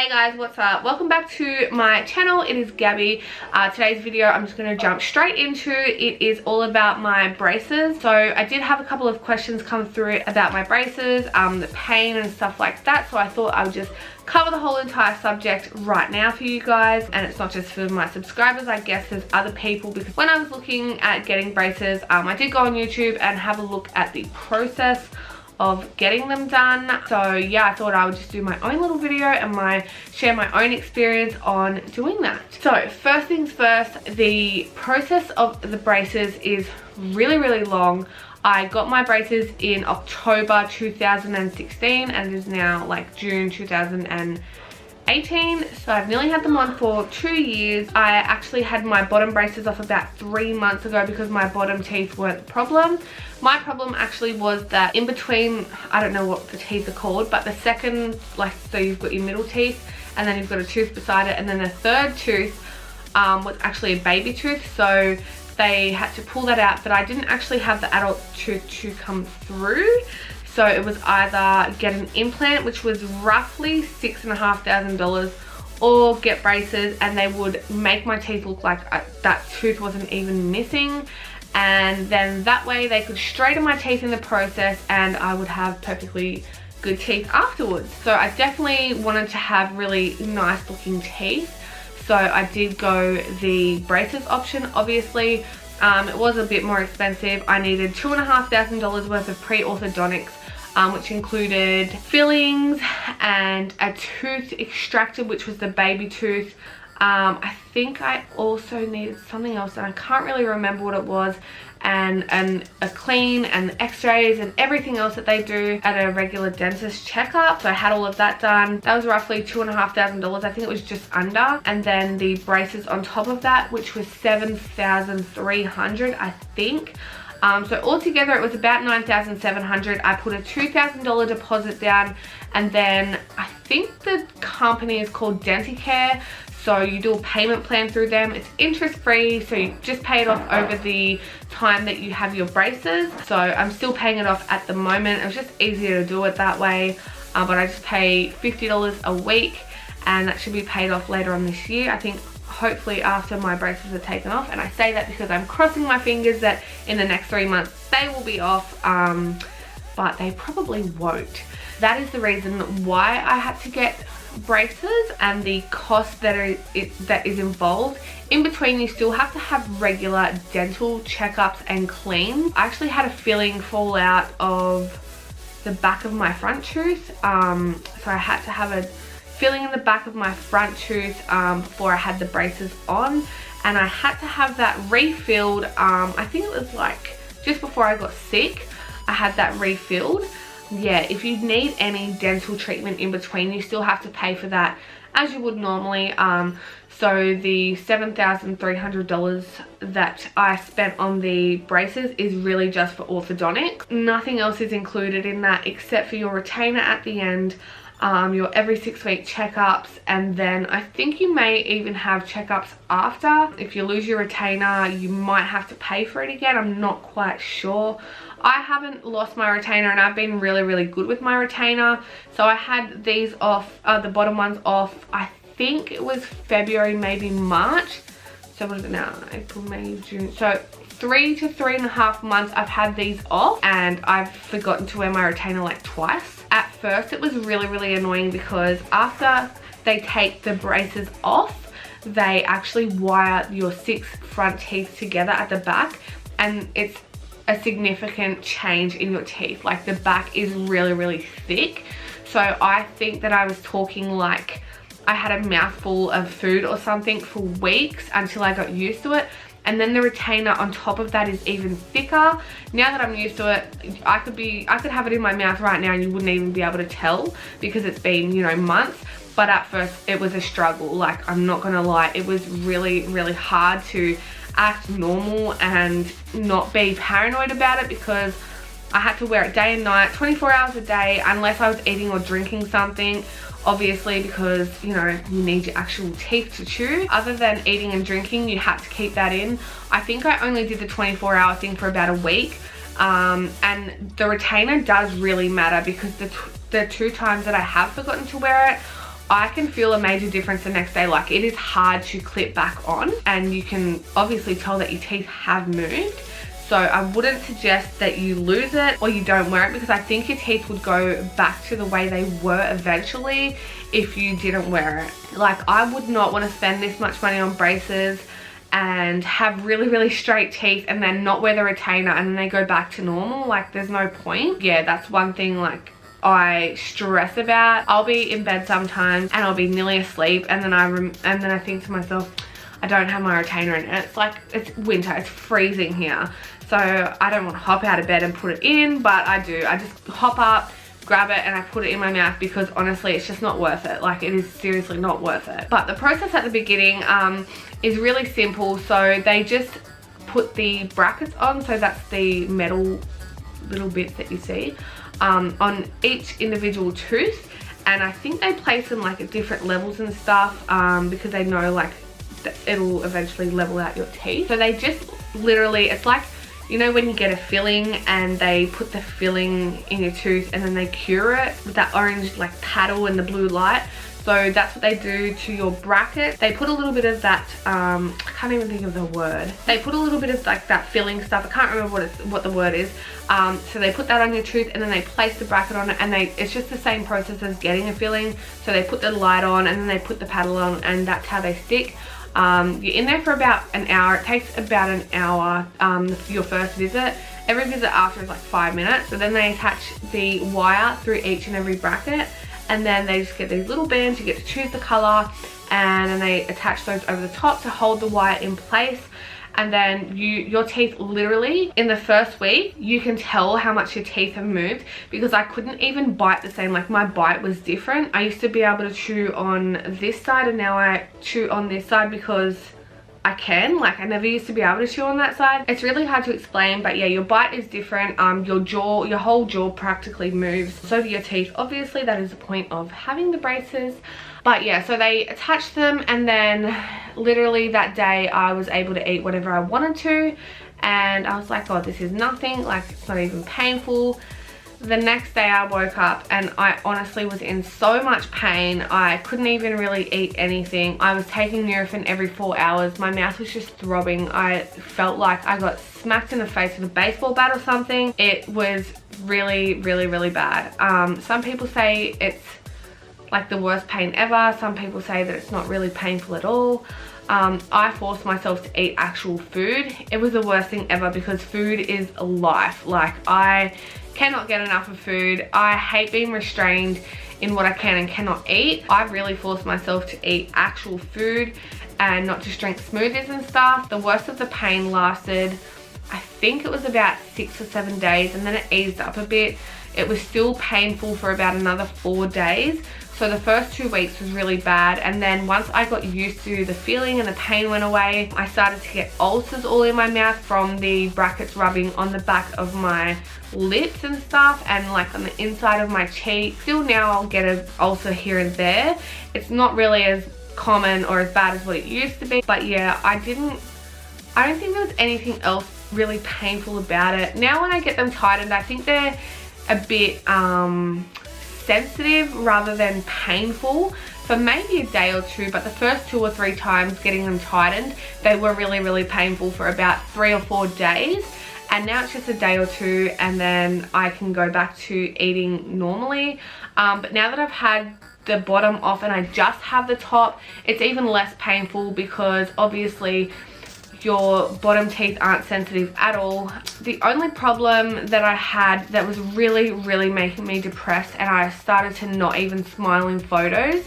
Hey guys, what's up? Welcome back to my channel. It is Gabby. Today's video I'm just going to jump straight into. It is all about my braces. So I did have a couple of questions come through about my braces, the pain and stuff like that. So I thought I would just cover the whole entire subject right now for you guys. And it's not just for my subscribers, I guess there's other people, because when I was looking at getting braces, I did go on YouTube and have a look at the process of getting them done. So yeah, I thought I would just do my own little video and share my own experience on doing that. So first things first, the process of the braces is really long. I got my braces in October 2016 and it is now like June 2018, so I've nearly had them on for 2 years. I actually had my bottom braces off about 3 months ago because my bottom teeth weren't the problem. My problem actually was that in between, I don't know what the teeth are called, but the second, like, so you've got your middle teeth and then you've got a tooth beside it, and then the third tooth was actually a baby tooth, so they had to pull that out, but I didn't actually have the adult tooth to come through. So it was either get an implant, which was roughly $6,500, or get braces, and they would make my teeth look like that tooth wasn't even missing. And then that way they could straighten my teeth in the process and I would have perfectly good teeth afterwards. So I definitely wanted to have really nice looking teeth. So I did go the braces option. Obviously, it was a bit more expensive. I needed $2,500 worth of pre-orthodontics, which included fillings and a tooth extracted, which was the baby tooth. I think I also needed something else and I can't really remember what it was, and a clean and x-rays and everything else that they do at a regular dentist checkup. So I had all of that done. That was roughly $2,500. I think it was just under. And then the braces on top of that, which was $7,300, I think. So altogether it was about $9,700. I put a $2,000 deposit down, and then I think the company is called Denticare. So you do a payment plan through them. It's interest free, so you just pay it off over the time that you have your braces. So I'm still paying it off at the moment. It was just easier to do it that way. But I just pay $50 a week and that should be paid off later on this year. I think hopefully after my braces are taken off, and I say that because I'm crossing my fingers that in the next 3 months they will be off, but they probably won't. That is the reason why I had to get braces and the cost that is involved. In between, you still have to have regular dental checkups and cleans. I actually had a filling fall out of the back of my front tooth, so I had to have a filling in the back of my front tooth before I had the braces on, and I had to have that refilled. I think it was like just before I got sick, I had that refilled. Yeah, if you need any dental treatment in between, you still have to pay for that as you would normally. So the $7,300 that I spent on the braces is really just for orthodontics. Nothing else is included in that except for your retainer at the end, your every 6-week checkups, and then I think you may even have checkups after. If you lose your retainer, you might have to pay for it again. I'm not quite sure. I haven't lost my retainer and I've been really good with my retainer. So I had these off, the bottom ones off, I think it was February, maybe March. So what is it now? April, May, June. So 3 to 3.5 months I've had these off, and I've forgotten to wear my retainer like twice. At first it was really annoying because after they take the braces off, they actually wire your 6 front teeth together at the back, and it's a significant change in your teeth. Like, the back is really thick. So I think that I was talking like I had a mouthful of food or something for weeks until I got used to it. And then the retainer on top of that is even thicker. Now that I'm used to it, I could have it in my mouth right now and you wouldn't even be able to tell because it's been, you know, months. But at first it was a struggle. Like, I'm not gonna lie, it was really hard to act normal and not be paranoid about it, because I had to wear it day and night, 24 hours a day, unless I was eating or drinking something, obviously, because, you know, you need your actual teeth to chew. Other than eating and drinking, you had to keep that in. I think I only did the 24-hour thing for about a week, and the retainer does really matter, because the 2 times that I have forgotten to wear it, I can feel a major difference the next day. Like, it is hard to clip back on, and you can obviously tell that your teeth have moved. So I wouldn't suggest that you lose it or you don't wear it, because I think your teeth would go back to the way they were eventually if you didn't wear it. Like, I would not want to spend this much money on braces and have really straight teeth and then not wear the retainer and then they go back to normal. Like, there's no point. Yeah, that's one thing like I stress about. I'll be in bed sometimes and I'll be nearly asleep, and then I think to myself, I don't have my retainer in, and it's like, it's winter, it's freezing here, so I don't want to hop out of bed and put it in, but I do. I just hop up, grab it, and I put it in my mouth, because honestly it's just not worth it. Like, it is seriously not worth it. But the process at the beginning is really simple. So they just put the brackets on, so that's the metal little bits that you see, on each individual tooth, and I think they place them like at different levels and stuff, because they know like it'll eventually level out your teeth. So they just literally, it's like, you know when you get a filling and they put the filling in your tooth and then they cure it with that orange like paddle and the blue light? So that's what they do to your bracket. They put a little bit of that, I can't even think of the word. They put a little bit of like that filling stuff. I can't remember what the word is. So they put that on your tooth and then they place the bracket on it, and it's just the same process as getting a filling. So they put the light on and then they put the paddle on, and that's how they stick. You're in there for about an hour. It takes about an hour, your first visit. Every visit after is like 5 minutes. So then they attach the wire through each and every bracket, and then they just get these little bands. You get to choose the color, and then they attach those over the top to hold the wire in place. And then your teeth, literally in the first week, you can tell how much your teeth have moved, because I couldn't even bite the same. Like, my bite was different. I used to be able to chew on this side, and now I chew on this side because I can. Like, I never used to be able to chew on that side. It's really hard to explain, but yeah, your bite is different. Your whole jaw practically moves. So do your teeth. Obviously, that is the point of having the braces. But yeah, so they attached them, and then literally that day I was able to eat whatever I wanted to, and I was like, oh, this is nothing, like, it's not even painful. The next day I woke up and I honestly was in so much pain. I couldn't even really eat anything. I was taking Nurofen every 4 hours. My mouth was just throbbing. I felt like I got smacked in the face with a baseball bat or something. It was really bad. Some people say it's like the worst pain ever. Some people say that it's not really painful at all. I forced myself to eat actual food. It was the worst thing ever, because food is life. Like, I cannot get enough of food. I hate being restrained in what I can and cannot eat. I really forced myself to eat actual food and not just drink smoothies and stuff. The worst of the pain lasted, I think it was about 6 or 7 days, and then it eased up a bit. It was still painful for about another 4 days. So the first 2 weeks was really bad, and then once I got used to the feeling and the pain went away, I started to get ulcers all in my mouth from the brackets rubbing on the back of my lips and stuff, and like on the inside of my cheek. Still now I'll get an ulcer here and there. It's not really as common or as bad as what it used to be, but yeah, I don't think there was anything else really painful about it. Now when I get them tightened, I think they're a bit sensitive rather than painful for maybe a day or 2, but the first 2 or 3 times getting them tightened, they were really painful for about 3 or 4 days, and now it's just a day or 2, and then I can go back to eating normally. But now that I've had the bottom off and I just have the top, it's even less painful, because obviously your bottom teeth aren't sensitive at all. The only problem that I had that was really making me depressed, and I started to not even smile in photos,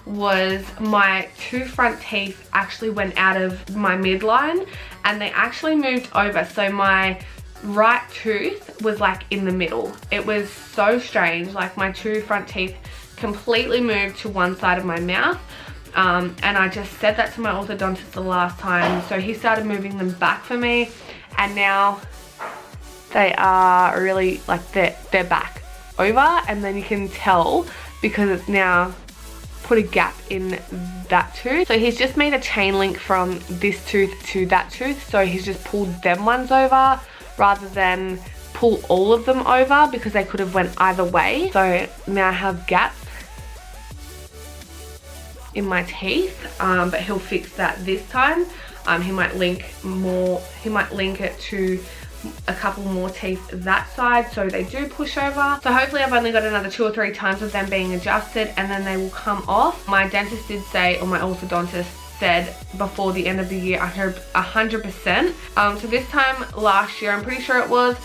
was my 2 front teeth actually went out of my midline, and they actually moved over. So my right tooth was like in the middle. It was so strange. Like, my 2 front teeth completely moved to one side of my mouth. And I just said that to my orthodontist the last time, so he started moving them back for me, and now they are really like they're back over, and then you can tell because it's now put a gap in that tooth. So he's just made a chain link from this tooth to that tooth, so he's just pulled them ones over rather than pull all of them over, because they could have went either way. So now I have gaps in my teeth, but he'll fix that this time. He might link it to a couple more teeth that side, so they do push over. So hopefully I've only got another 2 or 3 times of them being adjusted, and then they will come off. My dentist did say, or my orthodontist said, before the end of the year, I hope 100%. So this time last year, I'm pretty sure it was,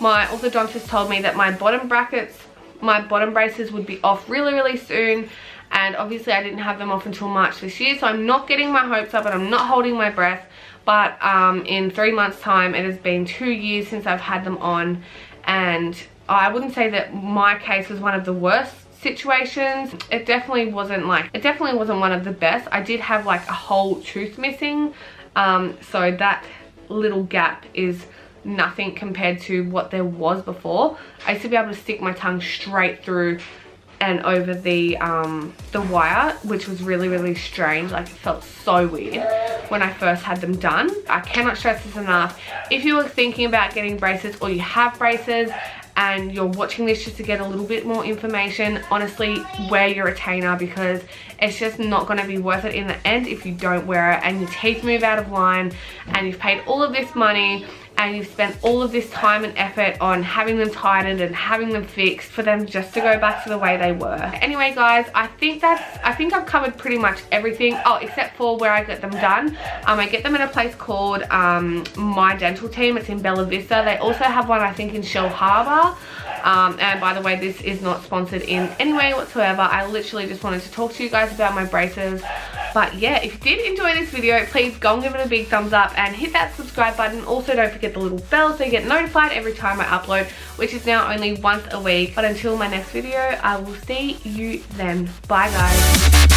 my orthodontist told me that my bottom braces would be off really soon, and obviously I didn't have them off until March this year, so I'm not getting my hopes up and I'm not holding my breath. But in 3 months time, it has been 2 years since I've had them on, and I wouldn't say that my case was one of the worst situations. It definitely wasn't one of the best. I did have like a whole tooth missing, so that little gap is nothing compared to what there was before. I used to be able to stick my tongue straight through and over the wire, which was really strange. Like, it felt so weird when I first had them done. I cannot stress this enough. If you are thinking about getting braces, or you have braces and you're watching this just to get a little bit more information, honestly, wear your retainer, because it's just not going to be worth it in the end if you don't wear it and your teeth move out of line and you've paid all of this money and you've spent all of this time and effort on having them tightened and having them fixed for them just to go back to the way they were. Anyway guys, I think I've covered pretty much everything. Oh, except for where I get them done. I get them in a place called My Dental Team. It's in Bella Vista. They also have one, I think, in Shell Harbour. And by the way, this is not sponsored in any way whatsoever. I literally just wanted to talk to you guys about my braces. But yeah, if you did enjoy this video, please go and give it a big thumbs up and hit that subscribe button. Also, don't forget the little bell so you get notified every time I upload, which is now only once a week. But until my next video, I will see you then. Bye guys.